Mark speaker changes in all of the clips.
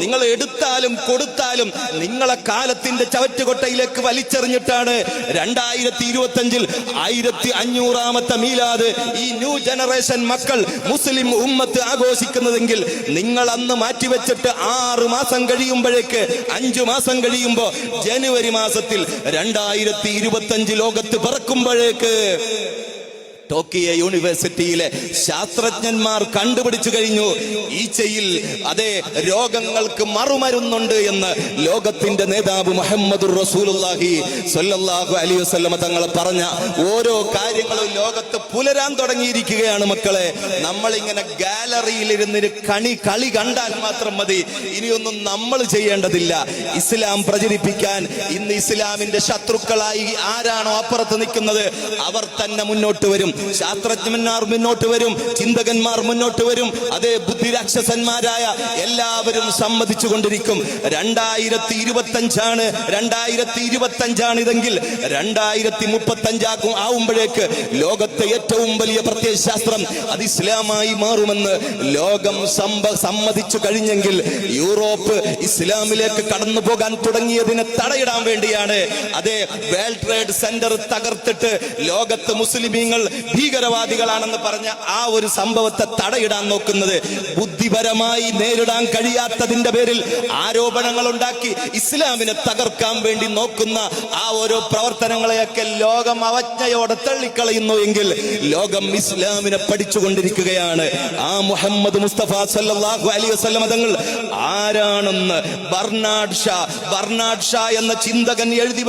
Speaker 1: നിങ്ങൾ എടുത്താലും കൊടുത്താലും നിങ്ങളെ കാലത്തിന്റെ ചവറ്റുകൊട്ടയിലേക്ക് വലിച്ചെറിഞ്ഞിട്ടാണ് 2025 1500ാമത്തെ മീലാദ് ഈ ന്യൂ ജനറേഷൻ മക്കൾ മുസ്ലിം ഉമ്മത്ത് ആഘോഷിക്കുന്നതെങ്കിൽ നിങ്ങൾ അന്ന് മാറ്റിവെച്ചിട്ട് 6 മാസം കഴിയുമ്പോഴേക്ക് 5 മാസം കഴിയുമ്പോ ജനുവരി മാസത്തിൽ 2025 ലോകത്ത് പിറക്കുമ്പോഴേക്ക് ടോക്കിയോ യൂണിവേഴ്സിറ്റിയിലെ ശാസ്ത്രജ്ഞന്മാർ കണ്ടുപിടിച്ചു കഴിഞ്ഞു ഈച്ചയിൽ അതേ രോഗങ്ങൾക്ക് മറുമരുന്നുണ്ട് എന്ന് ലോകത്തിന്റെ നേതാവ് മുഹമ്മദുർ റസൂലുള്ളാഹി സ്വല്ലല്ലാഹു അലൈഹി വസല്ലം തങ്ങൾ പറഞ്ഞ ഓരോ കാര്യങ്ങളും ലോകത്ത് പുലരാൻ തുടങ്ങിയിരിക്കുകയാണ് മക്കളെ. നമ്മളിങ്ങനെ ഗാലറിയിൽ ഇരുന്നൊരു കളി കണ്ടാൽ മാത്രം മതി, ഇനിയൊന്നും നമ്മൾ ചെയ്യേണ്ടതില്ല. ഇസ്ലാം പ്രചരിപ്പിക്കാൻ ഇന്ന് ഇസ്ലാമിന്റെ ശത്രുക്കളായി ആരാണോ അപ്പുറത്ത് നിൽക്കുന്നത് അവർ തന്നെ മുന്നോട്ട് വരും. ശാസ്ത്രജ്ഞന്മാർ മുന്നോട്ട് വരും, ചിന്തകന്മാർ മുന്നോട്ട് വരും, അതേ ബുദ്ധിരാക്ഷസന്മാരായ എല്ലാവരും സമ്മതിച്ചു കൊണ്ടിരിക്കും. 2025 ഇതെങ്കിൽ 2035 ആവുമ്പോഴേക്ക് ലോകത്തെ ഏറ്റവും വലിയ പ്രത്യയശാസ്ത്രം അത് ഇസ്ലാമായി മാറുമെന്ന് ലോകം സമ്മതിച്ചു കഴിഞ്ഞെങ്കിൽ യൂറോപ്പ് ഇസ്ലാമിലേക്ക് കടന്നു പോകാൻ തുടങ്ങിയതിനെ തടയിടാൻ വേണ്ടിയാണ് അതേ വേൾഡ് ട്രേഡ് സെന്റർ തകർത്തിട്ട് ലോകത്ത് മുസ്ലിമീങ്ങൾ ഭീകരവാദികളാണെന്ന് പറഞ്ഞ ആ ഒരു സംഭവത്തെ തടയിടാൻ നോക്കുന്നത്. ബുദ്ധിപരമായി നേരിടാൻ കഴിയാത്തതിന്റെ പേരിൽ ആരോപണങ്ങൾ ഉണ്ടാക്കി ഇസ്ലാമിനെ തകർക്കാൻ വേണ്ടി നോക്കുന്ന ആ ഓരോ പ്രവർത്തനങ്ങളെയൊക്കെ ലോകം അവജ്ഞയോടെ തള്ളിക്കളയുന്നു എങ്കിൽ ലോകം ഇസ്ലാമിനെ പഠിച്ചുകൊണ്ടിരിക്കുകയാണ്. ആ മുഹമ്മദ് മുസ്തഫ സല്ലല്ലാഹു അലൈഹി വസല്ലം തങ്ങൾ ആരാണെന്ന് ബർണാഡ് ഷാ എന്ന ചിന്തകൻ എഴുതി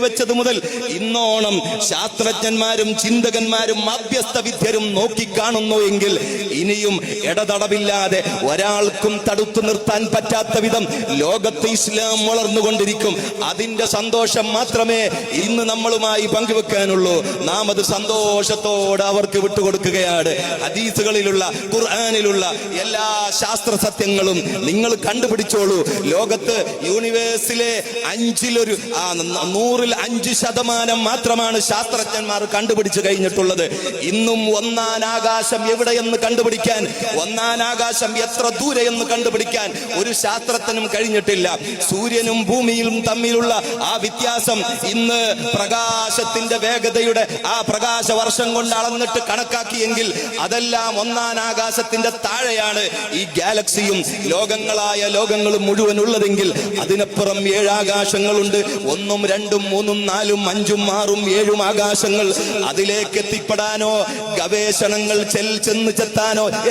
Speaker 1: വെച്ചത് മുതൽ ഇന്നോണം ശാസ്ത്രജ്ഞന്മാരും ചിന്തകന്മാരും മധ്യസ്ഥ വിദ്യരും നോക്കിക്കാണുന്നു എങ്കിൽ ഇനിയും ഇടതടവില്ലാതെ ഒരാൾക്കും തടുത്തു നിർത്താൻ പറ്റാത്ത വിധം ലോകത്ത് ഇസ്ലാം വളർന്നുകൊണ്ടിരിക്കും. അതിന്റെ സന്തോഷം മാത്രമേ ഇന്ന് നമ്മളുമായി പങ്കുവെക്കാനുള്ളൂ. നാം അത് സന്തോഷത്തോടെ അവർക്ക് വിട്ടുകൊടുക്കുകയാണ്. ഹദീസുകളിലുള്ള ഖുർആനിലുള്ള എല്ലാ ശാസ്ത്ര സത്യങ്ങളും നിങ്ങൾ കണ്ടുപിടിച്ചോളൂ. ലോകത്ത് യൂണിവേഴ്സിലെ 5% മാത്രമാണ് ശാസ്ത്രജ്ഞന്മാർ കണ്ടുപിടിച്ചു കഴിഞ്ഞിട്ടുള്ളത്. ഇന്നും ഒന്നാം ആകാശം എവിടെയെന്ന് കണ്ടുപിടിക്കാൻ, ഒന്നാം ആകാശം എത്ര ദൂരെ എന്ന് കണ്ടുപിടിക്കാൻ ഒരു ശാസ്ത്രജ്ഞനും കഴിഞ്ഞിട്ടില്ല. സൂര്യനും ഭൂമിയും തമ്മിലുള്ള ആ വ്യത്യാസം ഇന്ന് പ്രകാശത്തിന്റെ വേഗതയുടെ ആ പ്രകാശ വർഷം കൊണ്ട് അളന്നിട്ട് കണക്കാക്കിയെങ്കിൽ അതെല്ലാം ഒന്നാം ആകാശത്തിന്റെ താഴെയാണ് ഈ ഗാലക്സിയും ലോകങ്ങളായ ലോകങ്ങളും മുഴുവൻ ഉള്ളതെങ്കിൽ അതിനപ്പുറം 7 ആകാശങ്ങളുണ്ട്. 1, 2, 3, 4, 5, 6, 7 ആകാശങ്ങൾ. അതിലേക്ക് എത്തിപ്പെടാനോ ഗവേഷണങ്ങൾ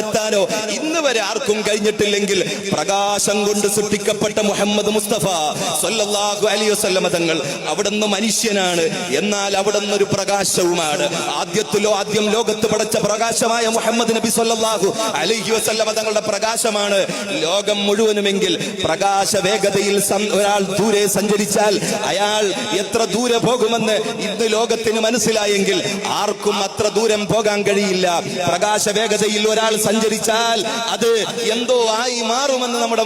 Speaker 1: എത്താനോ ഇന്ന് വരെ ആർക്കും കഴിഞ്ഞിട്ടില്ലെങ്കിൽ പ്രകാശം കൊണ്ട് സൃഷ്ടിക്കപ്പെട്ട മുഹമ്മദ് മുസ്തഫ സല്ലല്ലാഹു അലൈഹി വസല്ലം തങ്ങൾ അവിടുന്ന് മനുഷ്യനാണ്, എന്നാൽ അവിടുന്ന് ഒരു പ്രകാശവുമാണ്. ആദ്യം ലോകത്ത് പടച്ച പ്രകാശമായ മുഹമ്മദ് നബി സല്ലല്ലാഹു അലൈഹി വസല്ലം തങ്ങളുടെ പ്രകാശമാണ് ലോകം മുഴുവനുമെങ്കിൽ പ്രകാശ വേഗതയിൽ ഒരാൾ ദൂരെ സഞ്ചരിച്ചാൽ അയാൾ എത്ര ദൂരെ പോകുമെന്ന് ഇന്ന് ലോകത്തിന് മനസ്സിലായെങ്കിൽ ആർക്കും അത്ര ദൂരം പോകാൻ കഴിയില്ല. പ്രകാശ വേഗതയിൽ ഒരാൾ സഞ്ചരിച്ചാൽ അത് എന്തോ ആയി മാറുമെന്ന് നമ്മുടെ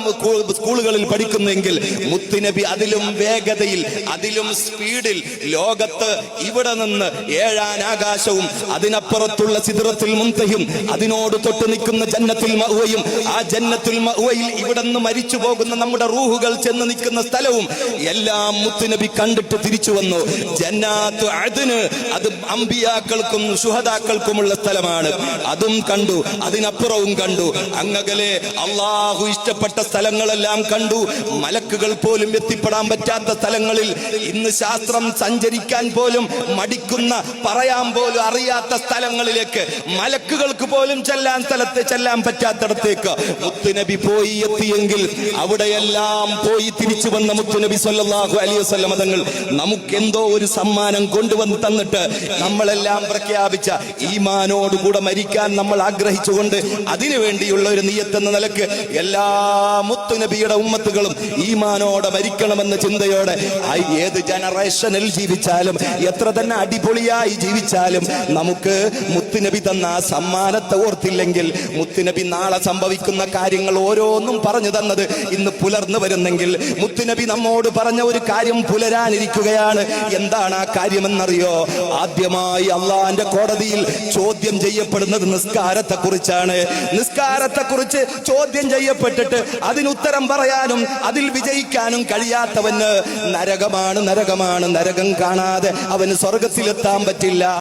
Speaker 1: സ്കൂളുകളിൽ പഠിക്കുന്നെങ്കിൽ മുത്തുനബി അതിലും വേഗതയിൽ അതിലും സ്പീഡിൽ ലോകത്ത് ഇവിടെ നിന്ന് 7 ആകാശവും അതിനപ്പുറത്തുള്ള സിദ്റത്തുൽ മുൻതഹയും അതിനോട് തൊട്ട് നിൽക്കുന്ന ജന്നത്തുൽ മഅ്വയും ആ ജന്നത്തുൽ മഅ്വയിൽ ഇവിടെ നിന്ന് മരിച്ചു പോകുന്ന നമ്മുടെ റൂഹുകൾ ചെന്ന് നിൽക്കുന്ന സ്ഥലവും എല്ലാം മുത്തുനബി കണ്ടിട്ട് തിരിച്ചു വന്നു. ജന്നാത്തു അദ്ൻ അത് അമ്പിയാക്കൾക്കും ശുഹദാക്കൾക്കുമുള്ള സ്ഥലമാണ്. അതും കണ്ടു, അതിനപ്പുറവും കണ്ടു. അങ്ങകലെ അള്ളാഹു ഇഷ്ടപ്പെട്ട സ്ഥലങ്ങളെല്ലാം കണ്ടു. മലക്കുകൾ പോലും എത്തിപ്പെടാൻ പറ്റാത്ത സ്ഥലങ്ങളിൽ ഇന്ന് ശാസ്ത്രം സഞ്ചരിക്കാൻ പോലും മടിക്കുന്ന, പറയാൻ പോലും അറിയാത്ത സ്ഥലങ്ങളിലേക്ക് മലക്കുകൾക്ക് പോലും ചെല്ലാൻ പറ്റാത്തടത്തേക്ക് മുത്തുനബി പോയി എത്തിയെങ്കിൽ അവിടെയെല്ലാം പോയി തിരിച്ചു വന്ന മുത്തുനബി സല്ലല്ലാഹു അലൈഹി വസല്ലം തങ്ങൾ നമുക്കെന്തോ ഒരു സമ്മാനം കൊണ്ടുവന്ന് തന്നിട്ട് നമ്മളെല്ലാം പ്രഖ്യാപിച്ച ഈമാനോടുകൂടെ മരിക്കാൻ നമ്മൾ ആഗ്രഹിച്ചുകൊണ്ട് അതിനു വേണ്ടിയുള്ള ഒരു നിയ്യത്ത് എന്ന നിലക്ക് എല്ലാ മുത്തുനബിയുടെ ഉമ്മത്തുകളും ഈമാനോടെ മരിക്കണമെന്ന ചിന്തയോടെ ഏത് ജനറേഷനിൽ ജീവിച്ചാലും എത്ര തന്നെ അടിപൊളിയായി ജീവിച്ചാലും നമുക്ക് മുത്തുനബി തന്ന ആ സമ്മാനത്തെ ഓർത്തില്ലെങ്കിൽ മുത്തുനബി നാളെ സംഭവിക്കുന്ന കാര്യങ്ങൾ ഓരോന്നും പറഞ്ഞു തന്നത് ഇന്ന് പുലർന്നു വരുന്നെങ്കിൽ മുത്തുനബി നമ്മോട് പറഞ്ഞ ഒരു കാര്യം പുലരാനിരിക്കുകയാണ്. എന്താണ് ആ കാര്യമെന്നറിയോ? ആദ്യമായി അള്ളാഹു അള്ളാന്റെ കോടതിയിൽ ചോദ്യം ചെയ്യപ്പെടുന്നത് നിസ്കാരത്തെ കുറിച്ചാണ്. നിസ്കാരത്തെ കുറിച്ച് ചോദ്യം ചെയ്യപ്പെട്ടിട്ട് അതിനുത്തരം പറയാനും അതിൽ വിജയിക്കാനും കഴിയാത്തവന് നരകമാണ്. നരകം കാണാതെ അവന് സ്വർഗത്തിലെത്താൻ പറ്റില്ല.